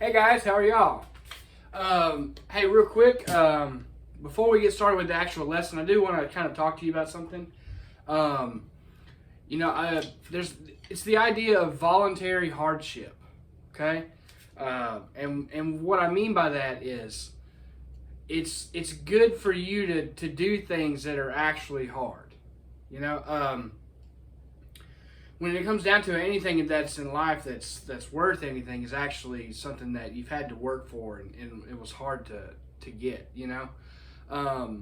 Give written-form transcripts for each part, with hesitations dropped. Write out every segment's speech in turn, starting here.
Hey guys, how are y'all? Hey, real quick, before we get started with the actual lesson, I do want to kind of talk to you about something. Um, it's the idea of voluntary hardship, okay? And what I mean by that is, it's good for you to do things that are actually hard. You know, when it comes down to it, anything that's in life that's worth anything is actually something that you've had to work for, and it was hard to get. You know, I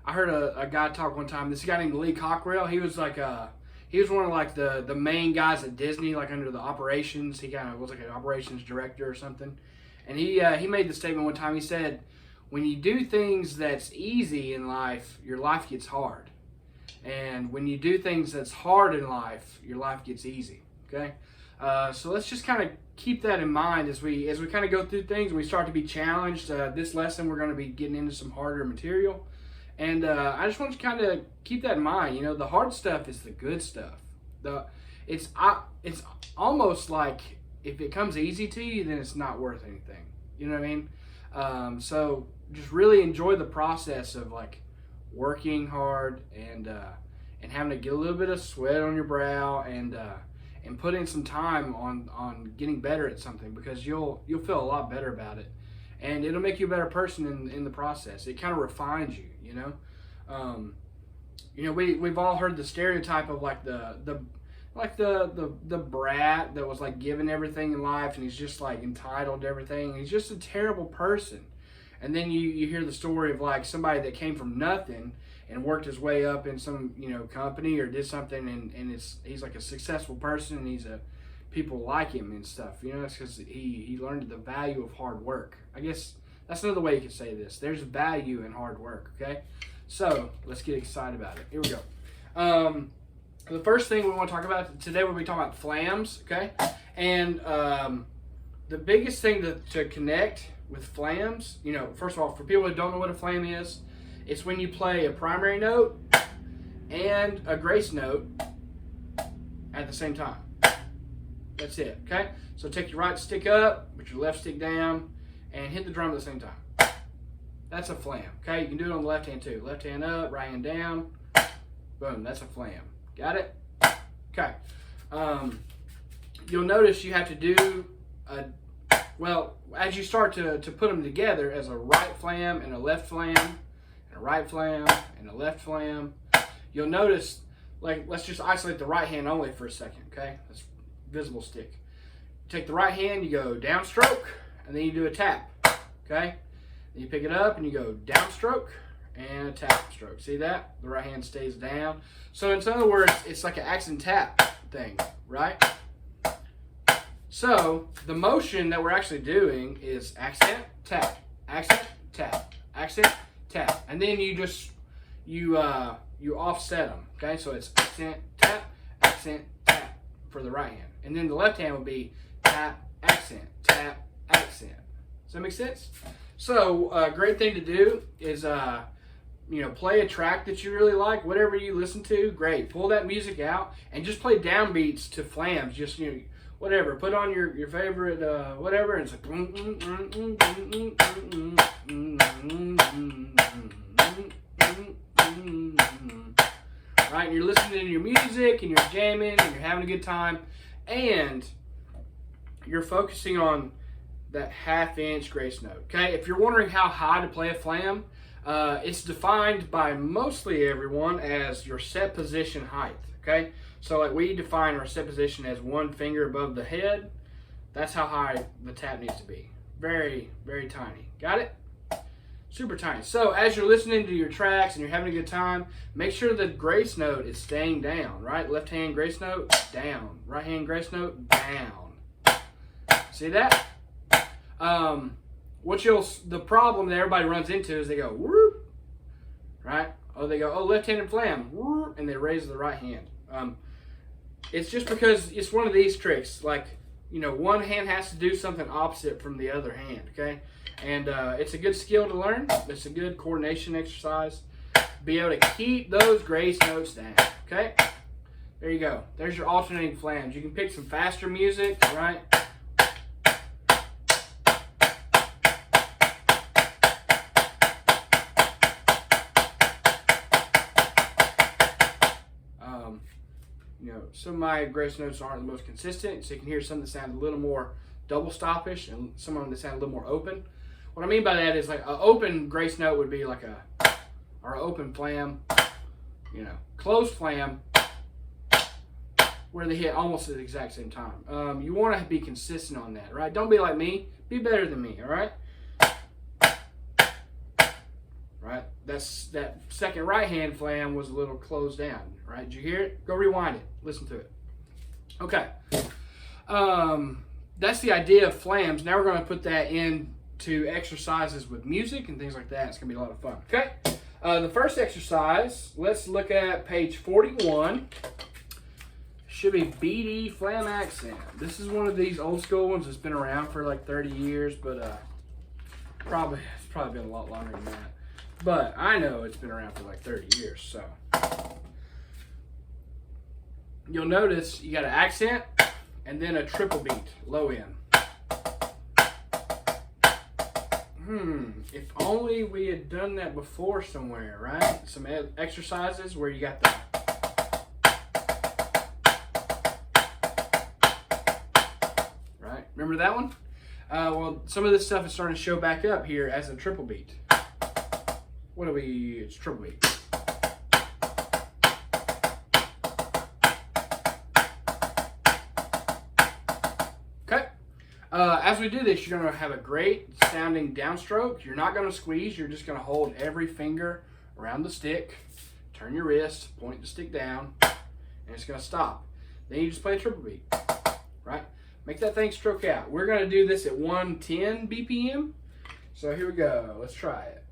heard a guy talk one time. This guy named Lee Cockrell. He was he was one of like the main guys at Disney, like under the operations. He kind of was like an operations director or something. And he made the statement one time. He said, "When you do things that's easy in life, your life gets hard. And when you do things that's hard in life, your life gets easy." Okay, so let's just kind of keep that in mind as we kind of go through things and we start to be challenged. This lesson we're going to be getting into some harder material, and I just want you to kind of keep that in mind. You know, the hard stuff is the good stuff. It's almost like if it comes easy to you, then it's not worth anything. You know what I mean? So just really enjoy the process of like working hard and having to get a little bit of sweat on your brow and put in some time on getting better at something, because you'll feel a lot better about it, and it'll make you a better person in the process. It kind of refines you, you know. We've all heard the stereotype of like the brat that was like given everything in life, and he's just like entitled to everything, and he's just a terrible person. And then you hear the story of like somebody that came from nothing and worked his way up in some, you know, company or did something, and he's like a successful person, and people like him and stuff. You know, it's because he learned the value of hard work. I guess that's another way you could say this. There's value in hard work. Okay, so let's get excited about it. Here we go. The first thing we want to talk about today, we'll be talking about flams. Okay, and the biggest thing to connect with flams, you know, first of all, for people who don't know what a flam is, it's when you play a primary note and a grace note at the same time. That's it, okay? So take your right stick up, put your left stick down, and hit the drum at the same time. That's a flam, okay? You can do it on the left hand too. Left hand up, right hand down. Boom, that's a flam. Got it? Okay. You'll notice you have to do as you start to put them together as a right flam and a left flam, and a right flam and a left flam, you'll notice, like, let's just isolate the right hand only for a second, okay? That's visible stick. Take the right hand, you go downstroke, and then you do a tap, okay? Then you pick it up and you go downstroke and a tap stroke. See that? The right hand stays down. So in other words, it's like an accent tap thing, right? So the motion that we're actually doing is accent, tap, accent, tap, accent, tap, and then you offset them. Okay, so it's accent, tap for the right hand, and then the left hand will be tap, accent. Does that make sense? So a great thing to do is play a track that you really like, whatever you listen to. Great, pull that music out and just play downbeats to flams. Just whatever, put on your favorite whatever, and it's like right, and you're listening to your music and you're jamming and you're having a good time, and you're focusing on that half-inch grace note. Okay, if you're wondering how high to play a flam, it's defined by mostly everyone as your set position height. Okay, so like we define our set position as one finger above the head. That's how high the tap needs to be. Very, very tiny. Got it? Super tiny. So as you're listening to your tracks and you're having a good time, make sure the grace note is staying down, right? Left hand grace note, down. Right hand grace note, down. See that? The problem that everybody runs into is they go, whoop, right? Oh, they go, oh, left-handed flam, whoop, and they raise the right hand. It's just because it's one of these tricks. Like, one hand has to do something opposite from the other hand, okay? And it's a good skill to learn. It's a good coordination exercise. Be able to keep those grace notes down, okay? There you go. There's your alternating flams. You can pick some faster music, right? some of my grace notes aren't the most consistent, so you can hear some that sound a little more double stopish and some of them that sound a little more open. What I mean by that is like an open grace note would be like or an open flam, you know, closed flam, where they hit almost at the exact same time. You want to be consistent on that, right? Don't be like me. Be better than me, all right? Right? That second right hand flam was a little closed down, right? Did you hear it? Go rewind it. Listen to it. Okay. That's the idea of flams. Now we're going to put that into exercises with music and things like that. It's going to be a lot of fun. Okay. The first exercise, let's look at page 41. Should be BD Flam Accent. This is one of these old school ones that's been around for like 30 years, but it's probably been a lot longer than that. But I know it's been around for like 30 years, so. You'll notice you got an accent and then a triple beat, low end. If only we had done that before somewhere, right? Some exercises where you got the right? Remember that one? Well, some of this stuff is starting to show back up here as a triple beat. It's triple beat. Okay. As we do this, you're going to have a great sounding downstroke. You're not going to squeeze. You're just going to hold every finger around the stick, turn your wrist, point the stick down, and it's going to stop. Then you just play a triple beat, right? Make that thing stroke out. We're going to do this at 110 BPM. So here we go. Let's try it.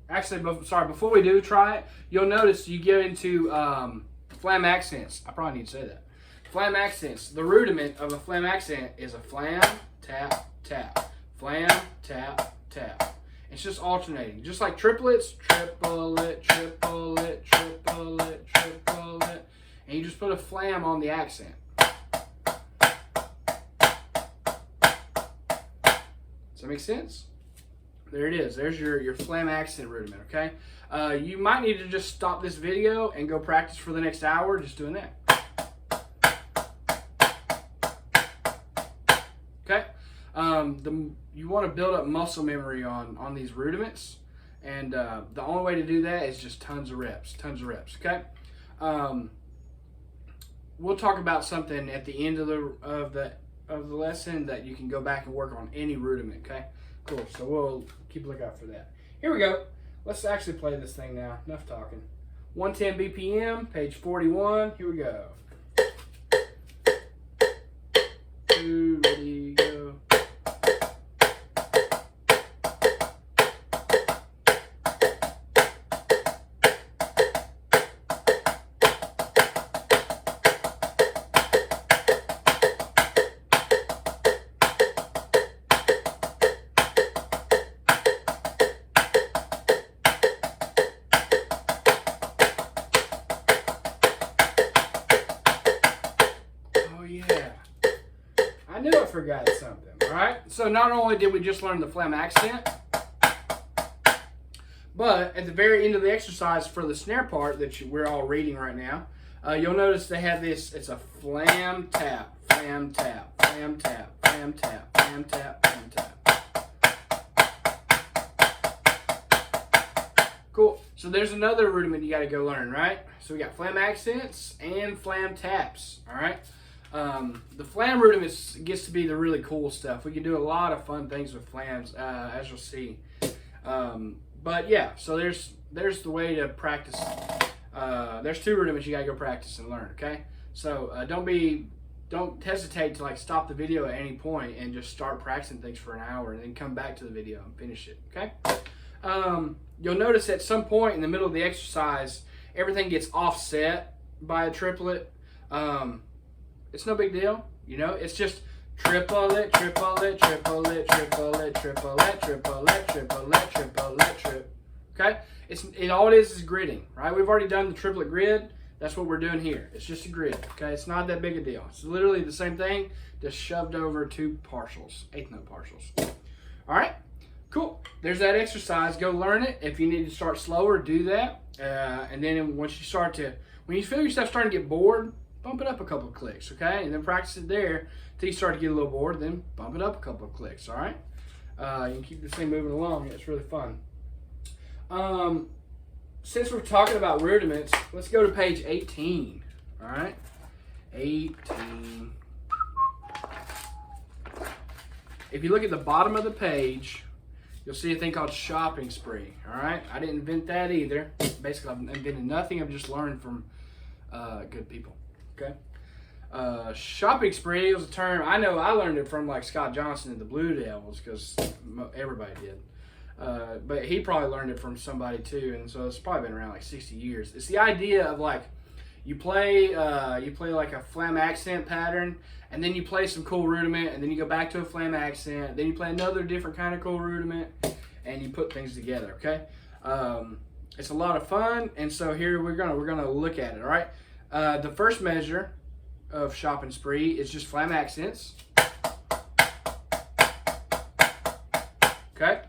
Actually, before we do try it, you'll notice you get into flam accents. I probably need to say that. Flam accents. The rudiment of a flam accent is a flam, tap, tap. Flam, tap, tap. It's just alternating. Just like triplets. Triplet, triplet, triplet, triplet. And you just put a flam on the accent. Does that make sense? There it is. There's your flam accent rudiment, okay? You might need to just stop this video and go practice for the next hour just doing that. Okay? You want to build up muscle memory on these rudiments, and the only way to do that is just tons of reps, okay? We'll talk about something at the end of the lesson that you can go back and work on any rudiment, okay? Cool, so we'll keep a lookout for that. Here we go. Let's actually play this thing now. Enough talking. 110 BPM, page 41. Here we go. 2, ready, go. Forgot something, all right? So not only did we just learn the flam accent, but at the very end of the exercise for the snare part that we're all reading right now, you'll notice they have this, it's a flam tap, flam tap, flam tap, flam tap, flam tap, flam tap. Cool. So there's another rudiment you got to go learn, right? So we got flam accents and flam taps, all right? The flam rudiment gets to be the really cool stuff. We can do a lot of fun things with flams, as you'll see. But yeah, so there's the way to practice. There's 2 rudiments you gotta go practice and learn. Okay, so don't hesitate to like stop the video at any point and just start practicing things for an hour and then come back to the video and finish it. Okay. You'll notice at some point in the middle of the exercise, everything gets offset by a triplet. It's no big deal, you know. It's just triplet, triplet, triplet, triplet, triplet, triplet, triplet, triplet, trip. Okay, all it is gridding, right? We've already done the triplet grid. That's what we're doing here. It's just a grid. Okay, it's not that big a deal. It's literally the same thing, just shoved over 2 partials, 8th note partials. All right, cool. There's that exercise. Go learn it. If you need to start slower, do that. And then once you when you feel yourself starting to get bored, bump it up a couple of clicks, okay? And then practice it there till you start to get a little bored, then bump it up a couple of clicks, all right? You can keep this thing moving along. It's really fun. Since we're talking about rudiments, let's go to page 18, all right? 18. If you look at the bottom of the page, you'll see a thing called shopping spree, all right? I didn't invent that either. Basically, I've invented nothing. I've just learned from good people, okay? Shopping spree was a term, I know I learned it from like Scott Johnson and the Blue Devils because everybody did. But he probably learned it from somebody too, and so it's probably been around like 60 years. It's the idea of like, you play like a Flam Accent pattern, and then you play some cool rudiment, and then you go back to a Flam Accent, then you play another different kind of cool rudiment, and you put things together, okay? It's a lot of fun, and so here we're gonna look at it, all right? The first measure of shopping spree is just Flam Accents, okay?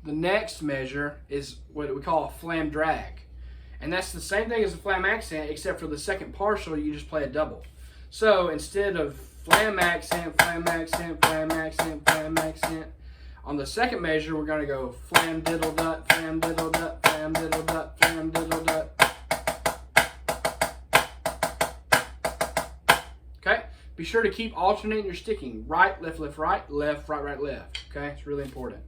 The next measure is what we call a Flam Drag. And that's the same thing as a Flam Accent, except for the second partial, you just play a double. So instead of Flam Accent, Flam Accent, Flam Accent, Flam Accent, on the second measure, we're going to go Flam Diddle Dut, Flam Diddle Dut, Flam Diddle Dut, Flam Diddle Dut. Okay? Be sure to keep alternating your sticking. Right, left, right, left, right, left. Okay? It's really important.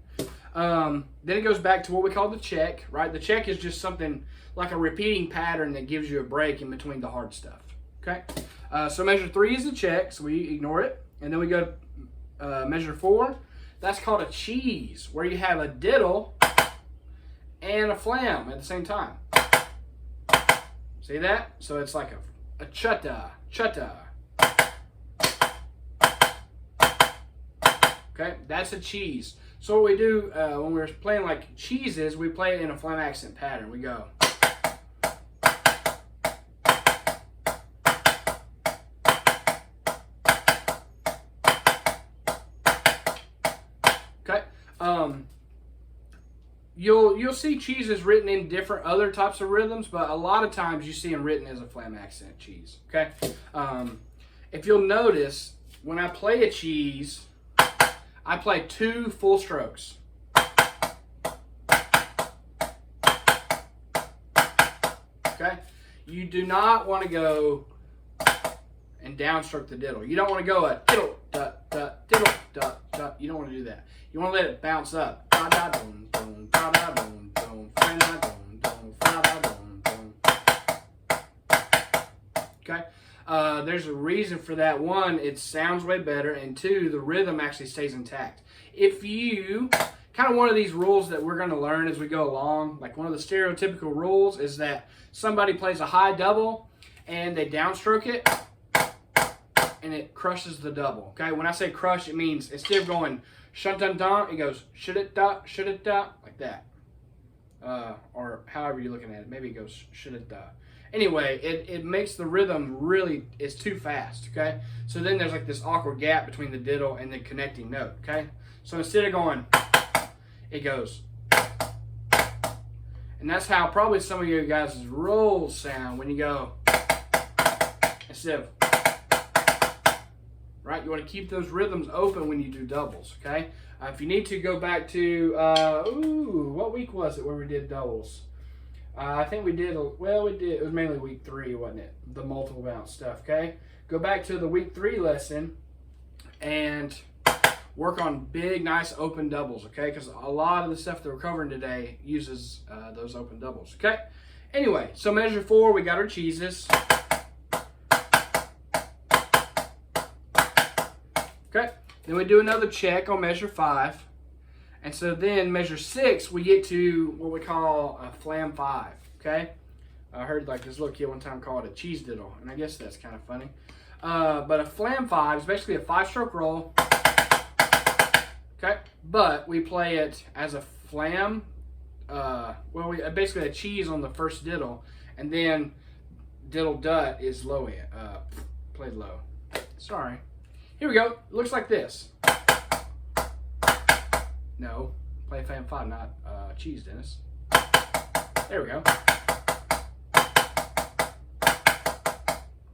Then it goes back to what we call the check, right? The check is just something like a repeating pattern that gives you a break in between the hard stuff, okay? So measure 3 is a check, so we ignore it. And then we go to measure 4. That's called a cheese, where you have a diddle and a flam at the same time. See that? So it's like a chutta, chutta. Okay, that's a cheese. So what we do when we're playing like cheeses, we play it in a Flam Accent pattern. We go. Okay. You'll see cheeses written in different other types of rhythms, but a lot of times you see them written as a Flam Accent cheese. Okay. If you'll notice, when I play a cheese, I play 2 full strokes. Okay? You do not want to go and downstroke the diddle. You don't want to go a diddle, dut, dut, diddle, dut, dut. You don't want to do that. You want to let it bounce up. Da da dum dum, da da dum dum, fa da dum dum, fa da dum dum. Okay? There's a reason for that. 1, it sounds way better, and 2, the rhythm actually stays intact. If you, kind of one of these rules that we're going to learn as we go along, like one of the stereotypical rules is that somebody plays a high double and they downstroke it and it crushes the double. Okay, when I say crush, it means instead of going shun dun dun, it goes shut it da, like that. Or however you're looking at it, maybe it goes shut it da. Anyway, it makes the rhythm really, it's too fast, okay? So then there's like this awkward gap between the diddle and the connecting note, okay? So instead of going, it goes. And that's how probably some of you guys' rolls sound when you go, instead of, right? You want to keep those rhythms open when you do doubles, okay? If you need to, go back to, what week was it where we did doubles? I think we did, it was mainly week 3, wasn't it? The multiple bounce stuff, okay? Go back to the week 3 lesson and work on big, nice open doubles, okay? Because a lot of the stuff that we're covering today uses those open doubles, okay? Anyway, so measure 4, we got our cheeses. Okay, then we do another check on measure 5. And so then measure 6, we get to what we call a Flam 5, okay? I heard like this little kid one time call it a cheese diddle, and I guess that's kind of funny. But a Flam 5 is basically a 5-stroke roll, okay? But we play it as a flam, basically a cheese on the first diddle, and then diddle dut is low end, played low. Sorry. Here we go. It looks like this. No, play Flam 5, not cheese, Dennis. There we go.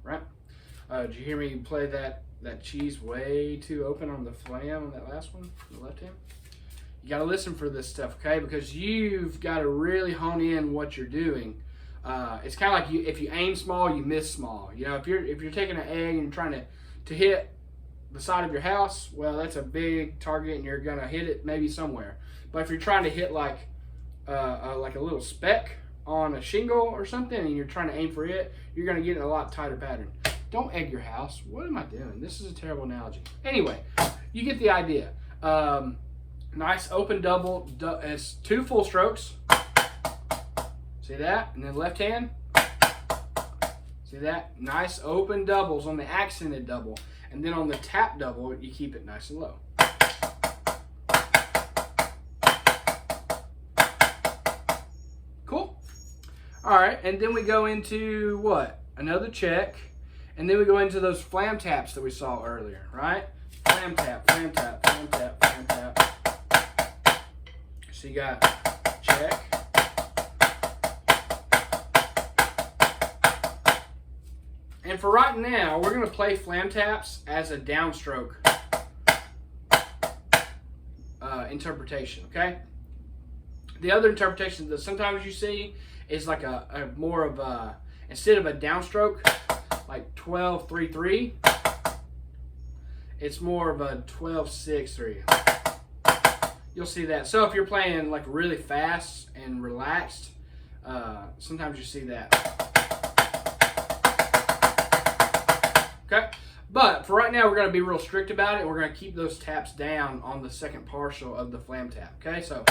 Right? Did you hear me play that cheese way too open on the flam on that last one, the left hand? You got to listen for this stuff, okay? Because you've got to really hone in what you're doing. It's kind of like if you aim small, you miss small. You know, if you're taking an egg and you're trying to hit the side of your house, well, that's a big target and you're gonna hit it maybe somewhere. But if you're trying to hit like a little speck on a shingle or something and you're trying to aim for it, you're gonna get a lot tighter pattern. Don't egg your house. What am I doing? This is a terrible analogy. Anyway, you get the idea. Nice open double. It's 2 full strokes. See that? And then left hand. See that? Nice open doubles on the accented double. And then on the tap double, you keep it nice and low. Cool. All right, and then we go into what? Another check. And then we go into those flam taps that we saw earlier, right? Flam tap, flam tap, flam tap, flam tap. So you got check. And for right now, we're going to play flam taps as a downstroke interpretation, okay? The other interpretation that sometimes you see is like a more of a, instead of a downstroke, like 12-3-3, it's more of a 12-6-3. You'll see that. So if you're playing like really fast and relaxed, sometimes you see that. Okay, but for right now, we're going to be real strict about it. We're going to keep those taps down on the second partial of the flam tap. Okay, so.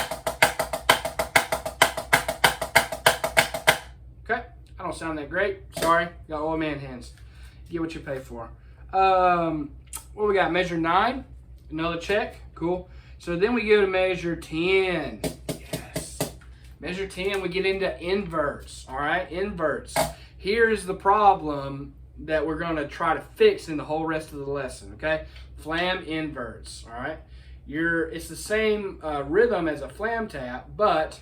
Okay, I don't sound that great. Sorry, got old man hands. Get what you pay for. What we got? Measure 9. Another check. Cool. So then we go to measure 10. Yes. Measure 10, we get into inverts. All right, inverts. Here's the problem that we're going to try to fix in the whole rest of the lesson, okay? Flam inverts, all right? It's the same rhythm as a flam tap, but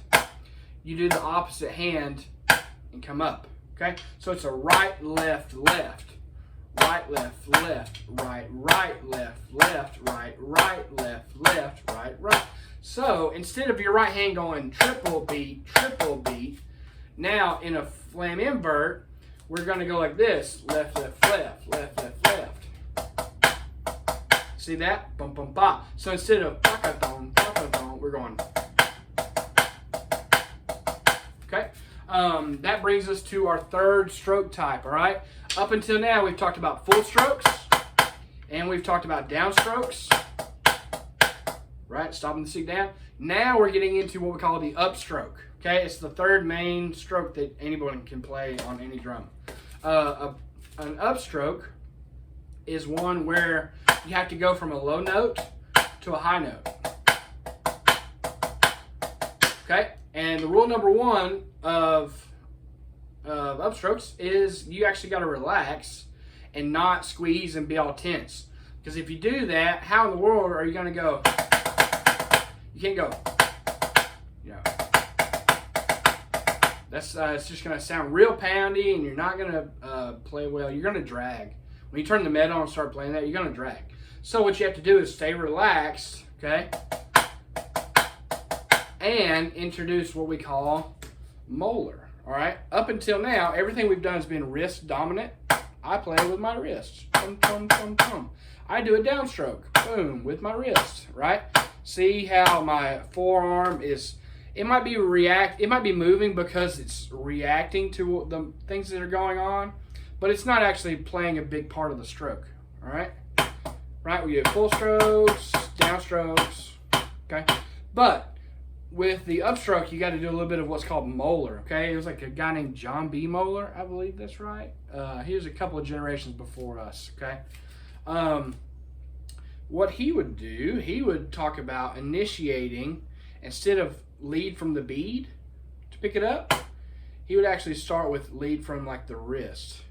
you do the opposite hand and come up, okay? So it's a right, left, left, right, left, left, right, right, left, left, right, right, left, left, right, right. So instead of your right hand going triple beat, now in a flam invert, we're going to go like this. Left, left, left, left, left, left. See that? Bum, bum, ba. So instead of pa-ka-dum, we're going. Okay? That brings us to our third stroke type, all right? Up until now, we've talked about full strokes, and we've talked about downstrokes, right? Stopping the stick down. Now we're getting into what we call the upstroke. Okay, it's the third main stroke that anyone can play on any drum. An upstroke is one where you have to go from a low note to a high note. Okay, and the rule number 1 of upstrokes is you actually got to relax and not squeeze and be all tense. Because if you do that, how in the world are you going to go? You can't go. You know. That's it's just going to sound real poundy, and you're not going to play well. You're going to drag. When you turn the med on and start playing that, you're going to drag. So what you have to do is stay relaxed, okay? And introduce what we call Moeller, all right? Up until now, everything we've done has been wrist dominant. I play with my wrist. Tum, tum, tum, tum. I do a downstroke, boom, with my wrist, right? See how my forearm is... It might be moving because it's reacting to the things that are going on, but it's not actually playing a big part of the stroke. All right, right. We have full strokes, downstrokes. Okay, but with the upstroke, you got to do a little bit of what's called Moeller. Okay, it was like a guy named John B. Moeller, I believe that's right. He was a couple of generations before us. Okay, what he would do, he would talk about initiating instead of lead from the bead to pick it up, he would actually start with lead from like the wrist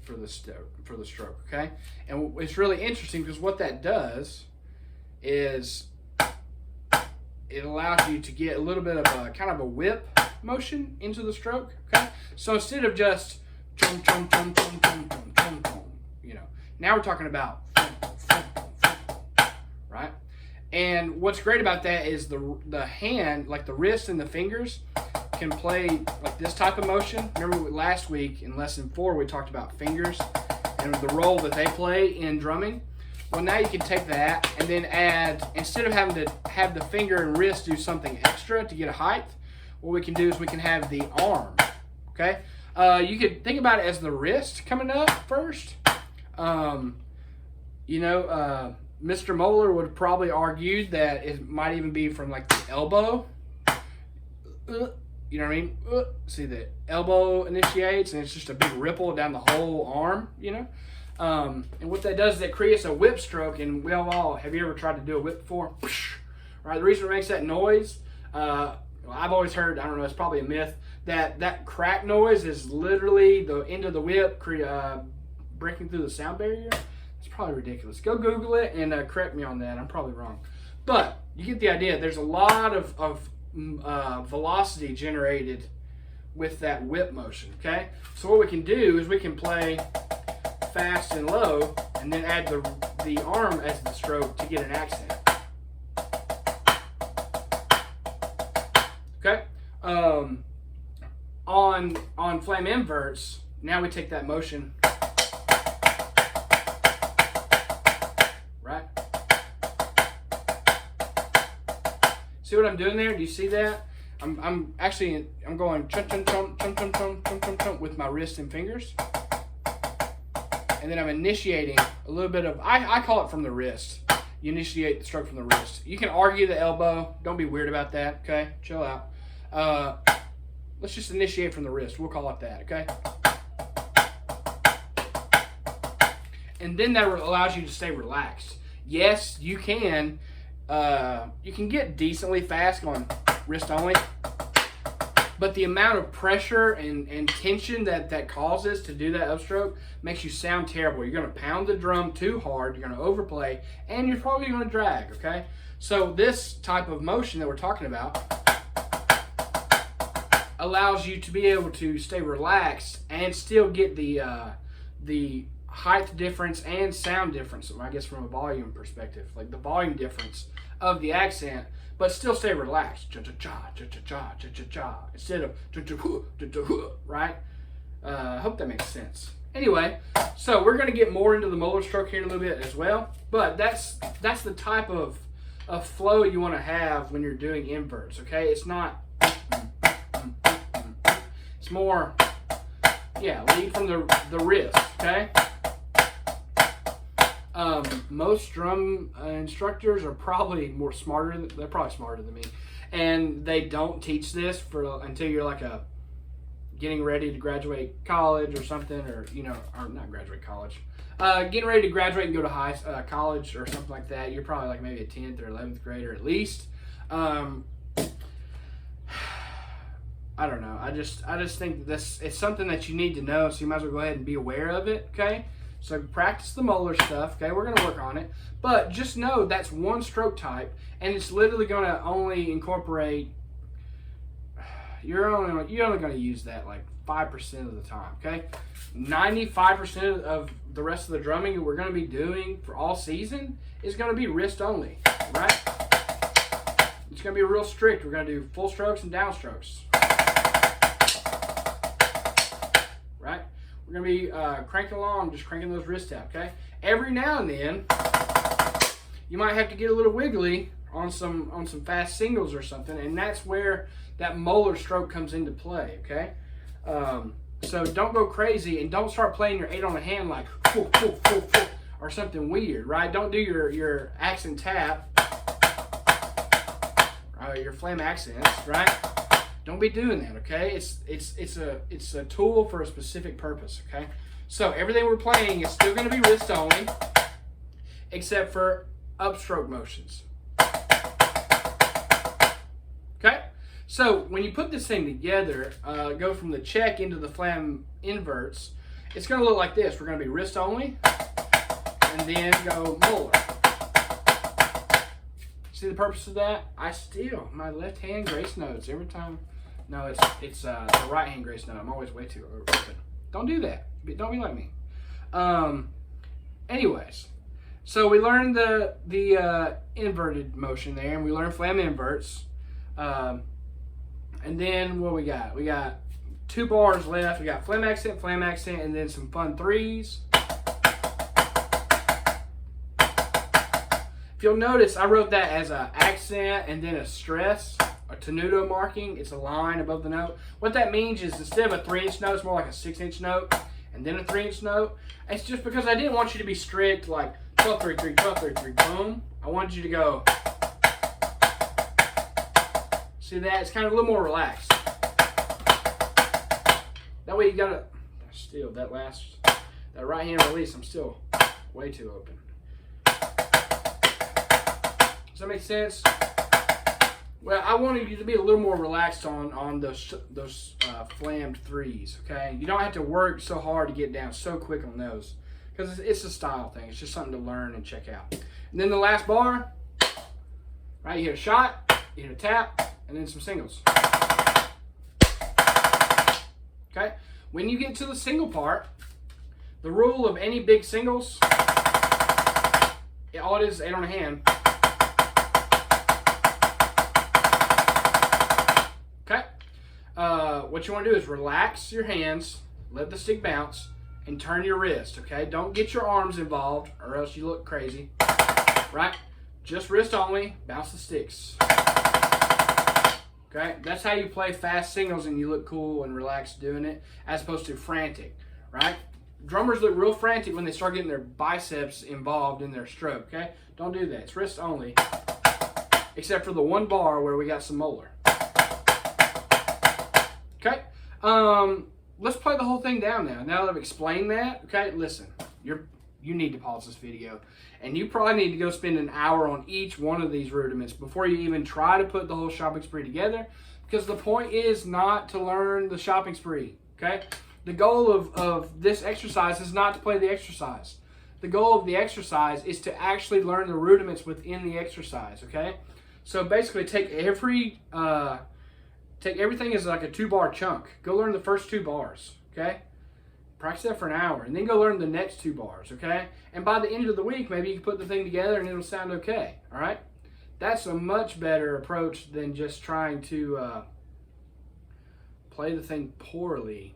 for the stroke, okay? And it's really interesting because what that does is it allows you to get a little bit of a kind of a whip motion into the stroke, okay? So instead of just chum, chum, chum, chum, chum, chum, chum, chum. You know, now we're talking about right? And what's great about that is the hand, like the wrist and the fingers, can play like this type of motion. Remember last week in lesson 4 we talked about fingers and the role that they play in drumming. Well, now you can take that and then add, instead of having to have the finger and wrist do something extra to get a height, what we can do is we can have the arm, okay? You could think about it as the wrist coming up first. You know, Mr. Moeller would probably argue that it might even be from like the elbow. You know what I mean? See, the elbow initiates and it's just a big ripple down the whole arm, you know? And what that does is it creates a whip stroke, and have you ever tried to do a whip before? Right, the reason it makes that noise, I've always heard, I don't know, it's probably a myth, that crack noise is literally the end of the whip breaking through the sound barrier. It's probably ridiculous. Go Google it and correct me on that. I'm probably wrong. But you get the idea. There's a lot of velocity generated with that whip motion, okay? So what we can do is we can play fast and low and then add the arm as the stroke to get an accent. Okay? On Flam inverts, now we take that motion, right? See what I'm doing there? Do you see that? I'm going chum chum chum chum chum chum chum chum chum with my wrist and fingers. And then I'm initiating a little bit of, I call it from the wrist. You initiate the stroke from the wrist. You can argue the elbow. Don't be weird about that, okay? Chill out. Let's just initiate from the wrist. We'll call it that, okay? And then that allows you to stay relaxed. Yes, you can get decently fast going wrist only. But the amount of pressure and tension that causes to do that upstroke makes you sound terrible. You're going to pound the drum too hard, you're going to overplay, and you're probably going to drag, okay? So this type of motion that we're talking about allows you to be able to stay relaxed and still get the height difference and sound difference, I guess from a volume perspective, like the volume difference of the accent, but still stay relaxed. Cha-cha-cha, cha-cha-cha, cha-cha-cha, instead of cha-cha-hu, right? I hope that makes sense. Anyway, so we're going to get more into the Moeller stroke here in a little bit as well, but that's the type of flow you want to have when you're doing inverts, okay? It's not, it's more, yeah, lead from the wrist, okay? Most drum instructors are probably they're probably smarter than me, and they don't teach this until you're like getting ready to graduate college or something, or not graduate college, getting ready to graduate and go to college or something like that. You're probably like maybe a 10th or 11th grader at least. I don't know. I just think it's something that you need to know, so you might as well go ahead and be aware of it, okay? So practice the Moeller stuff, okay? We're going to work on it. But just know that's one stroke type, and it's literally going to only incorporate, you're only going to use that like 5% of the time, okay? 95% of the rest of the drumming we're going to be doing for all season is going to be wrist only, right? It's going to be real strict. We're going to do full strokes and down strokes. Right? We're going to be cranking along, just cranking those wrists out, okay? Every now and then, you might have to get a little wiggly on some fast singles or something, and that's where that Moeller stroke comes into play, okay? So don't go crazy, and don't start playing your 8 on the hand like or something weird, right? Don't do your accent tap, your Flam accents, right? Don't be doing that, okay? It's a tool for a specific purpose, okay? So everything we're playing is still going to be wrist only, except for upstroke motions. Okay? So when you put this thing together, go from the check into the Flam inverts, it's going to look like this. We're going to be wrist only, and then go Moeller. See the purpose of that? I steal my left hand grace notes every time. No, it's the right hand grace note. I'm always way too open. Don't do that. Don't be like me. Anyways, so we learned the inverted motion there, and we learned flam inverts. And then what we got? We got 2 bars left. We got flam accent, and then some fun threes. If you'll notice, I wrote that as an accent and then a stress, a tenuto marking. It's a line above the note. What that means is instead of a 3-inch note, it's more like a 6-inch note and then a 3-inch note. It's just because I didn't want you to be strict like 12, 3, 3, 12, 3, 3, boom. I wanted you to go. See that? It's kind of a little more relaxed. That way you gotta still that right hand release. I'm still way too open. Does that make sense? Well, I wanted you to be a little more relaxed on those flammed threes. Okay, you don't have to work so hard to get down so quick on those because it's a style thing. It's just something to learn and check out. And then the last bar, right? You hit a shot, you hit a tap, and then some singles. Okay. When you get to the single part, the rule of any big singles, all it is 8 on a hand. Okay. What you want to do is relax your hands, let the stick bounce, and turn your wrist. Okay. Don't get your arms involved, or else you look crazy. Right? Just wrist only. Bounce the sticks. Okay, that's how you play fast singles and you look cool and relaxed doing it, as opposed to frantic, right? Drummers look real frantic when they start getting their biceps involved in their stroke, okay? Don't do that. It's wrist only, except for the 1 bar where we got some Moeller. Okay, let's play the whole thing down now. Now that I've explained that, okay, listen, you need to pause this video, and you probably need to go spend an hour on each one of these rudiments before you even try to put the whole shopping spree together, because the point is not to learn the shopping spree, okay? The goal of this exercise is not to play the exercise. The goal of the exercise is to actually learn the rudiments within the exercise, okay? So basically take everything as like a 2-bar chunk. Go learn the first 2 bars, okay? Practice that for an hour, and then go learn the next 2 bars, okay? And by the end of the week, maybe you can put the thing together and it'll sound okay, all right? That's a much better approach than just trying to play the thing poorly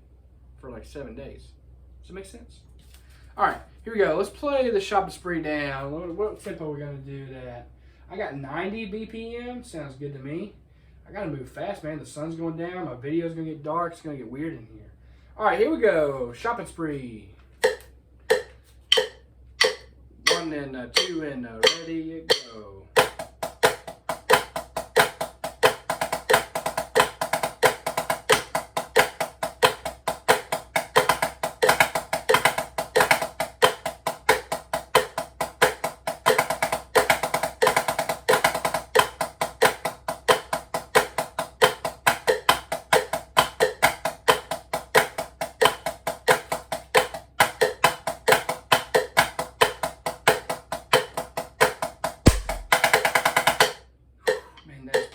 for like 7 days. Does that make sense? All right, here we go. Let's play the shopping spree down. What tempo are we going to do that? I got 90 BPM. Sounds good to me. I got to move fast, man. The sun's going down. My video's going to get dark. It's going to get weird in here. All right, here we go. Shopping spree. 1 and 2 and ready you go.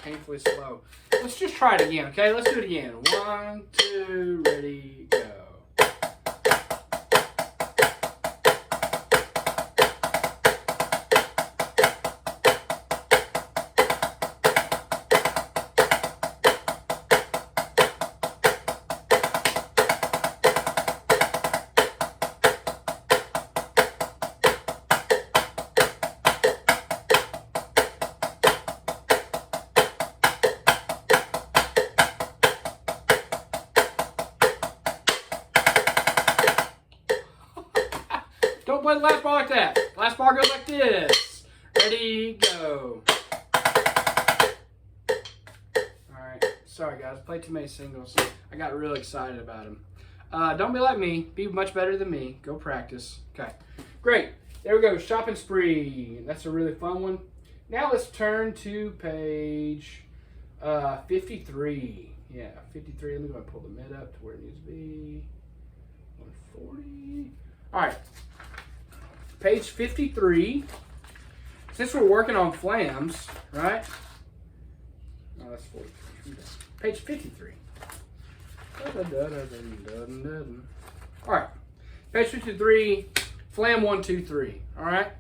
Painfully slow. Let's just try it again, okay? Let's do it again. 1, 2, ready, go. Don't play the last bar like that. Last bar goes like this. Ready, go. Alright, sorry guys, played too many singles. I got really excited about them. Don't be like me. Be much better than me. Go practice. Okay, great. There we go, shopping spree. That's a really fun one. Now let's turn to page 53. Yeah, 53. Let me go and pull the mid up to where it needs to be. 140. Alright. Page 53. Since we're working on flams, right? No, that's 43. Page 53. All right, page 223, Flam 1, 2, 3. All right,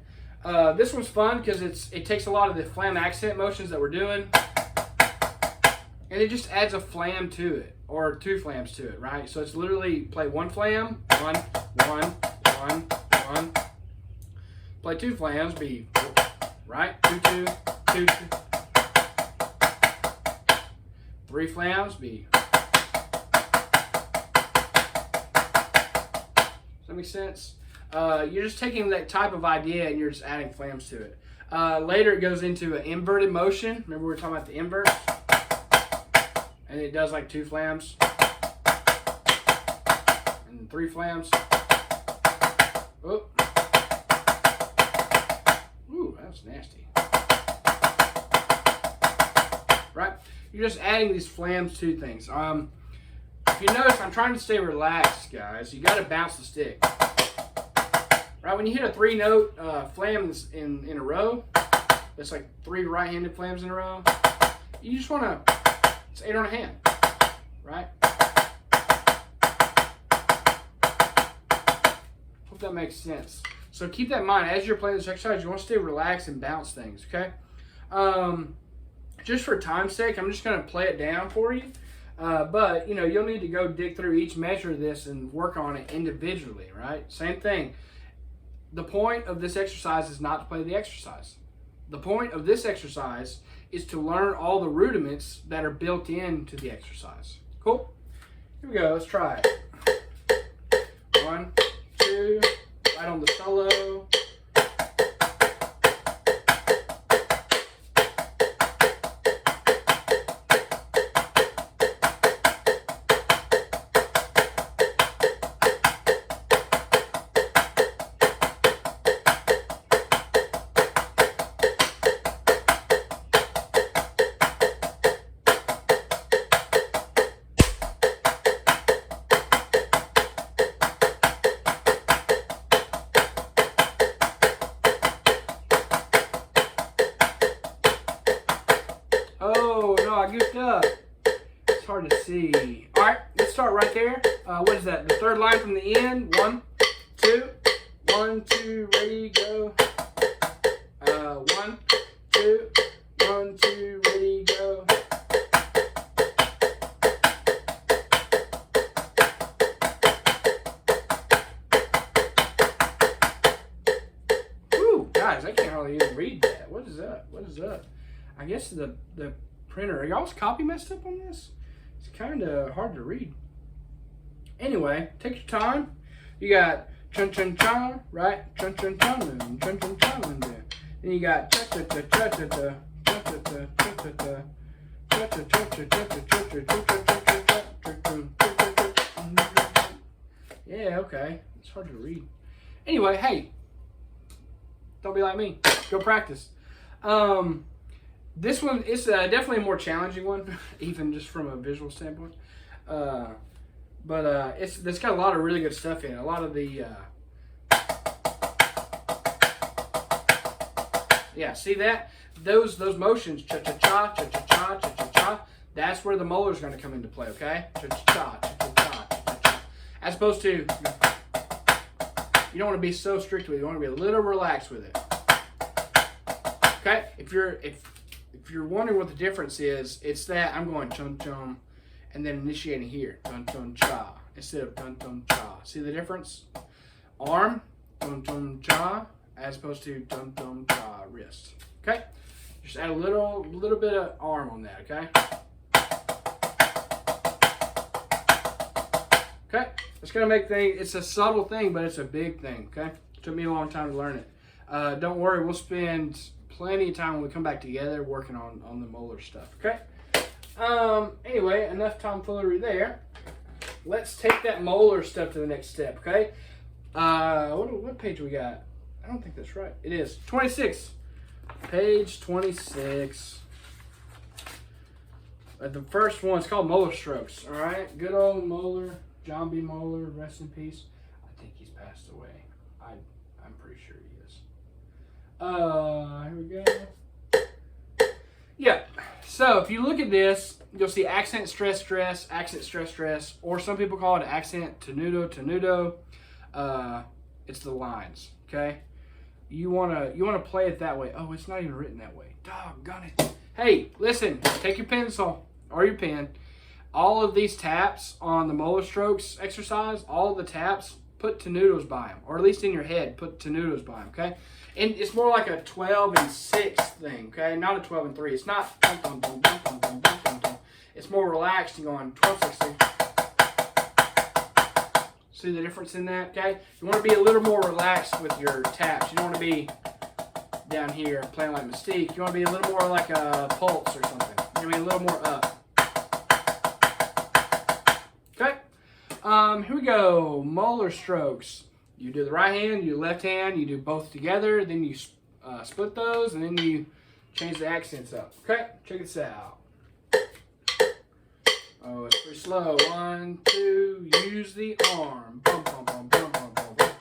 this one's fun because it takes a lot of the Flam accent motions that we're doing, and it just adds a flam to it, or 2 flams to it, right? So it's literally play 1 flam, 1, 1, 1, 1. Play 2 flams, be right, 2, 2, 2, 2. 3 flams, be. Does that make sense? You're just taking that type of idea and you're just adding flams to it. Later it goes into an inverted motion. Remember we were talking about the invert? And it does like 2 flams. And 3 flams. Oh. Ooh, that was nasty. Right? You're just adding these flams to things. If you notice, I'm trying to stay relaxed, guys. You got to bounce the stick. Right? When you hit a 3-note flam in a row, it's like 3 right-handed flams in a row. You just want to, it's 8 on a hand, right? Hope that makes sense. So keep that in mind as you're playing this exercise. You want to stay relaxed and bounce things, okay? Just for time's sake, I'm just going to play it down for you. But, you know, you'll need to go dig through each measure of this and work on it individually, right? Same thing. The point of this exercise is not to play the exercise. The point of this exercise is to learn all the rudiments that are built into the exercise. Cool? Here we go. Let's try it. 1, 2, right on the solo. Oh, no, I goofed up. It's hard to see. All right, let's start right there. What is that? The third line from the end. 1, 2. 1, 2, ready, go. 1, 2. 1, 2, ready, go. Woo, guys, I can't hardly even read that. What is up? What is up? I guess the printer. Are y'all's copy messed up on this? It's kind of hard to read. Anyway, take your time. You got chun chun cha, right? Chun chun cha, chun chun cha, then you got cha cha cha cha cha cha cha cha cha cha cha cha cha cha cha cha cha. Yeah, okay. It's hard to read. Anyway, hey, don't be like me. Go practice. This one is definitely a more challenging one, even just from a visual standpoint. But it's got a lot of really good stuff in it. A lot of the yeah, see that? Those motions, cha cha cha, cha cha cha, cha cha cha. That's where the Moeller's going to come into play. Okay, cha cha cha, cha cha cha, cha cha cha. As opposed to, you don't want to be so strict with it. You want to be a little relaxed with it. Okay, if you're wondering what the difference is, it's that I'm going chun chun and then initiating here, chun chun cha, instead of chun chun cha. See the difference? Arm, chun chun cha, as opposed to chun chun cha, wrist. Okay? Just add a little bit of arm on that, okay? Okay? It's gonna make things, it's a subtle thing, but it's a big thing, okay? It took me a long time to learn it. Don't worry, we'll spend plenty of time when we come back together working on the Moeller stuff, okay? Anyway, enough tomfoolery there. Let's take that Moeller stuff to the next step, okay? What page we got? I don't think that's right. It is 26. Page 26. The first one, it's called Moeller Strokes, all right? Good old Moeller, John B. Moeller, rest in peace. I think he's passed away. I'm pretty sure he is. Here we go. Yeah, so if you look at this you'll see accent, stress, stress, accent, stress, stress, or some people call it accent, tenuto, tenuto. It's the lines, okay? You wanna play it that way. Oh, it's not even written that way. Doggone it. Hey, listen, take your pencil or your pen. All of these taps on the Moeller Strokes exercise, all of the taps, put tenutos by them, or at least in your head, put tenutos by them, okay? And it's more like a 12 and 6 thing, okay? Not a 12 and 3. It's not dun, dun, dun, dun, dun, dun, dun, dun, dun. It's more relaxed. You're going 12, 6, 6. See the difference in that, okay? You want to be a little more relaxed with your taps. You don't want to be down here playing like Mystique. You want to be a little more like a Pulse or something. You want to be a little more up. Okay? Here we go. Moeller Strokes. You do the right hand, you do the left hand, you do both together, then you split those, and then you change the accents up. Okay? Check this out. Oh, it's pretty slow. 1, 2, use the arm. Bum, bum, bum, bum, bum, bum, bum.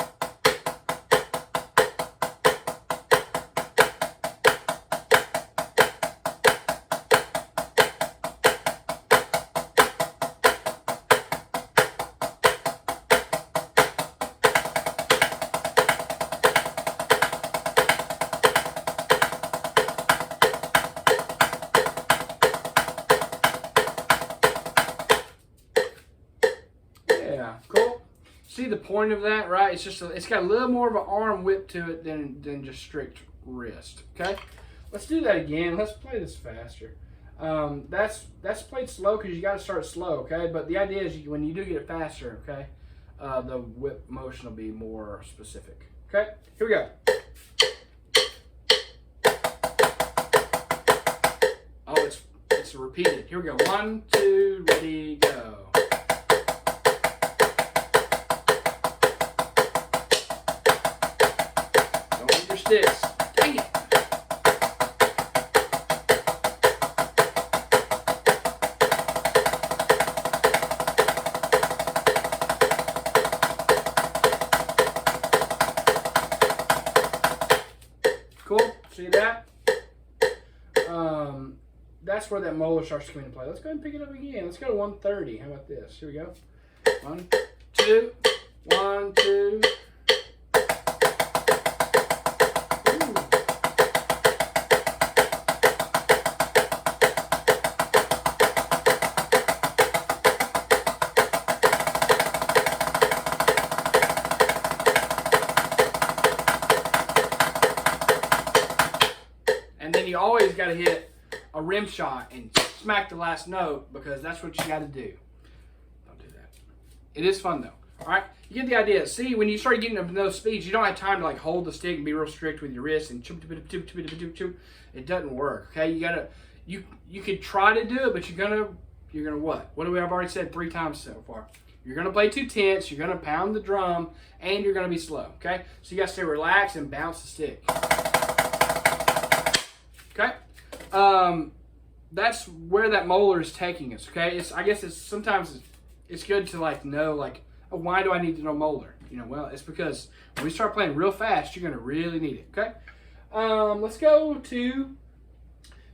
Yeah, cool. See the point of that, right? It's just it's got a little more of an arm whip to it than just strict wrist. Okay, let's do that again. Let's play this faster. That's played slow because you got to start slow. Okay, but the idea is when you do get it faster, okay, the whip motion will be more specific. Okay, here we go. Oh, it's repeated. Here we go. 1, 2, ready, go. Sticks. Dang it. Cool. See that? That's where that Moeller starts to come into play. Let's go ahead and pick it up again. Let's go to 130. How about this? Here we go. 1, 2, 1, 2. And then you always got to hit a rim shot and smack the last note because that's what you got to do. Don't do that. It is fun though. All right, you get the idea. See, when you start getting up to those speeds, you don't have time to like hold the stick and be real strict with your wrist and it doesn't work. Okay, you could try to do it, but you're gonna what? What do we have already said 3 times so far? You're gonna play too tense. You're gonna pound the drum, and you're gonna be slow. Okay, so you got to stay relaxed and bounce the stick. Okay, that's where that Moeller is taking us. Okay, I guess sometimes it's good to like know like, oh, why do I need to know Moeller? You know, well, it's because when we start playing real fast, you're gonna really need it. Okay, let's go to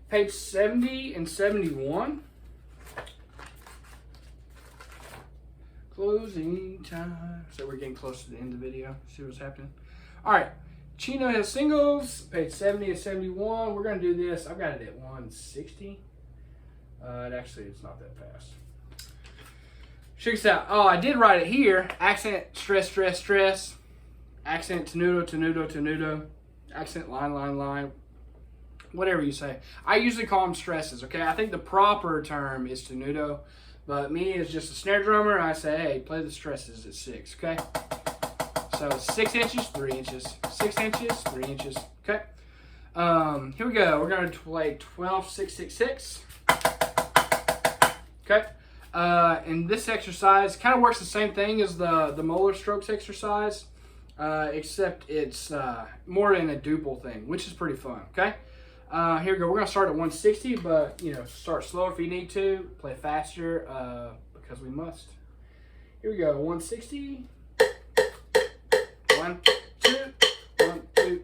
page 70 and 71. Closing time. So we're getting close to the end of the video. See what's happening. All right. Chino has singles, page 70 and 71. We're going to do this. I've got it at 160. It's not that fast. Check this out. Oh, I did write it here. Accent, stress, stress, stress. Accent, tenuto, tenuto, tenuto. Accent, line, line, line. Whatever you say. I usually call them stresses, okay? I think the proper term is tenuto. But me as just a snare drummer, I say, hey, play the stresses at 6, okay? So 6 inches, 3 inches, 6 inches, 3 inches. Okay. Here we go. We're going to play 12, 6, 6, 6. Okay. And this exercise kind of works the same thing as the Moeller Strokes exercise, except it's more in a duple thing, which is pretty fun. Okay. Here we go. We're going to start at 160, but start slow if you need to. Play faster because we must. Here we go. 160. 1, 2, 1, 2.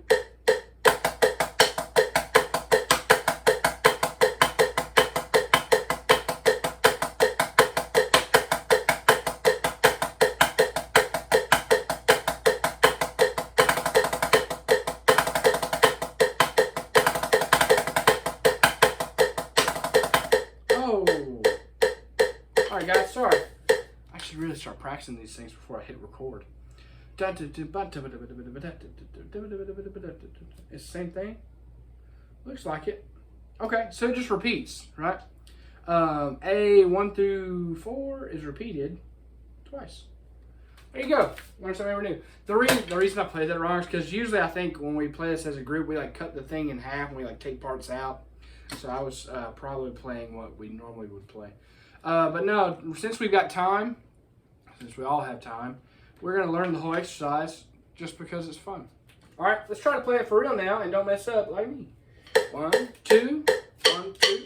start practicing these things before I hit record. It's the same thing. Looks like it. Okay, so it just repeats, right? A 1 through 4 is repeated twice. There you go. Learn something ever new. The reason I play that wrong is because usually I think when we play this as a group, we like cut the thing in half and we like take parts out. So I was probably playing what we normally would play. But no, since we've got time, since we all have time, we're going to learn the whole exercise just because it's fun. All right, let's try to play it for real now and don't mess up like me. 1, 2, 1, 2.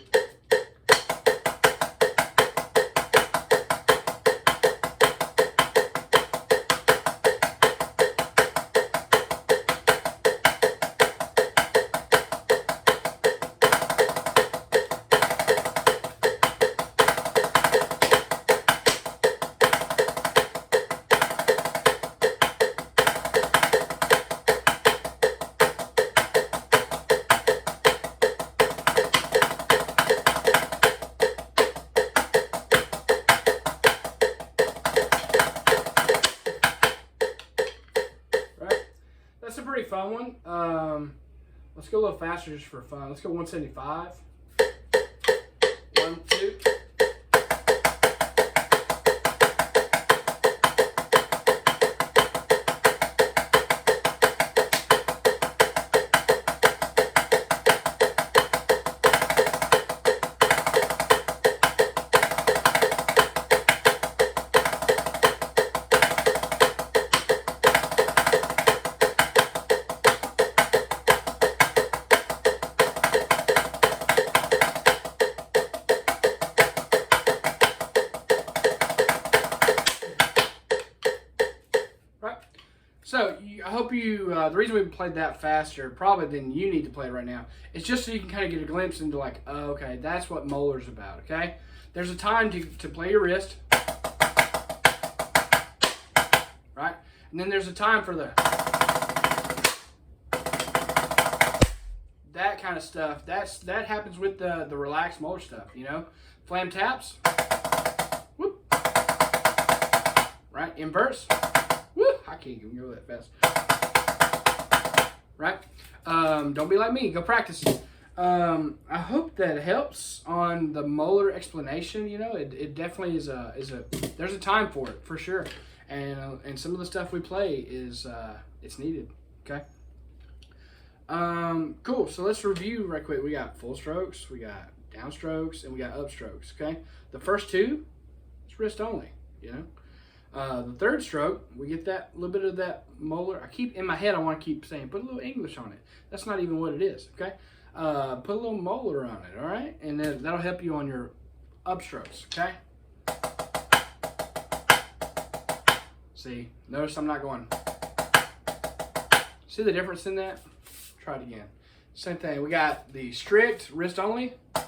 That's a pretty fun one. Let's go a little faster just for fun. Let's go 175. 1, 2. So, I hope you, the reason we played that faster, probably than you need to play right now, is just so you can kind of get a glimpse into like, oh, okay, that's what Moeller's about, okay? There's a time to play your wrist, right? And then there's a time for that kind of stuff. That happens with the relaxed Moeller stuff, you know? Flam taps, whoop, right? Inverts. I can't even go that fast. Right? Don't be like me. Go practice. I hope that helps on the Moeller explanation. You know, it definitely is there's a time for it for sure, and some of the stuff we play is it's needed. Okay. Cool. So let's review right quick. We got full strokes, we got down strokes, and we got up strokes. Okay. The first two, it's wrist only. You know. The third stroke, we get that little bit of that Moeller. I keep in my head, I want to keep saying, put a little English on it. That's not even what it is, okay? Put a little Moeller on it, all right? And then that'll help you on your upstrokes, okay? See, notice I'm not going. See the difference in that? Try it again. Same thing. We got the strict wrist only. All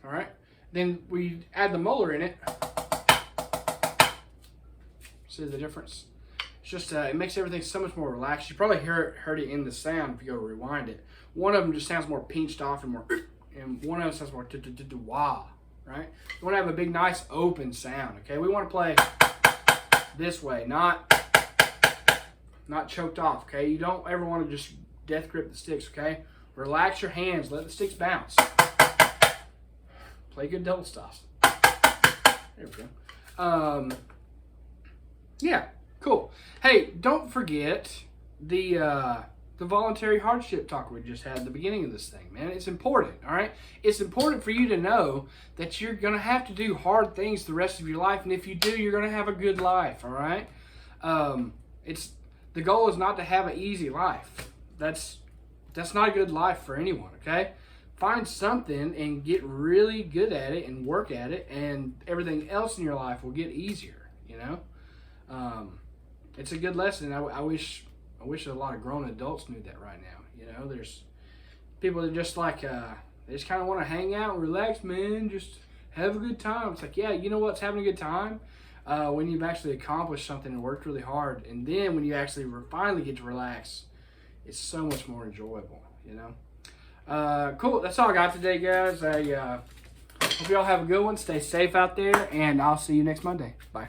right. Then we add the Moeller in it. See the difference? It's just, it makes everything so much more relaxed. You probably heard it in the sound if you go rewind it. One of them just sounds more pinched off and more, and one of them sounds more wah, right? You want to have a big, nice, open sound, okay? We want to play this way, not choked off, okay? You don't ever want to just death grip the sticks, okay? Relax your hands, let the sticks bounce. Play good double stops. There we go. Yeah, cool. Hey, don't forget the voluntary hardship talk we just had at the beginning of this thing, man. It's important, all right? It's important for you to know that you're going to have to do hard things the rest of your life, and if you do, you're going to have a good life, all right? The goal is not to have an easy life. That's not a good life for anyone, okay? Find something and get really good at it and work at it, and everything else in your life will get easier, you know? It's a good lesson. I wish a lot of grown adults knew that right now. You know, there's people that just like, they just kind of want to hang out and relax, man, just have a good time. It's like, yeah, you know what's having a good time? When you've actually accomplished something and worked really hard. And then when you actually finally get to relax, it's so much more enjoyable, you know? Cool. That's all I got today, guys. Hope y'all have a good one. Stay safe out there, and I'll see you next Monday. Bye.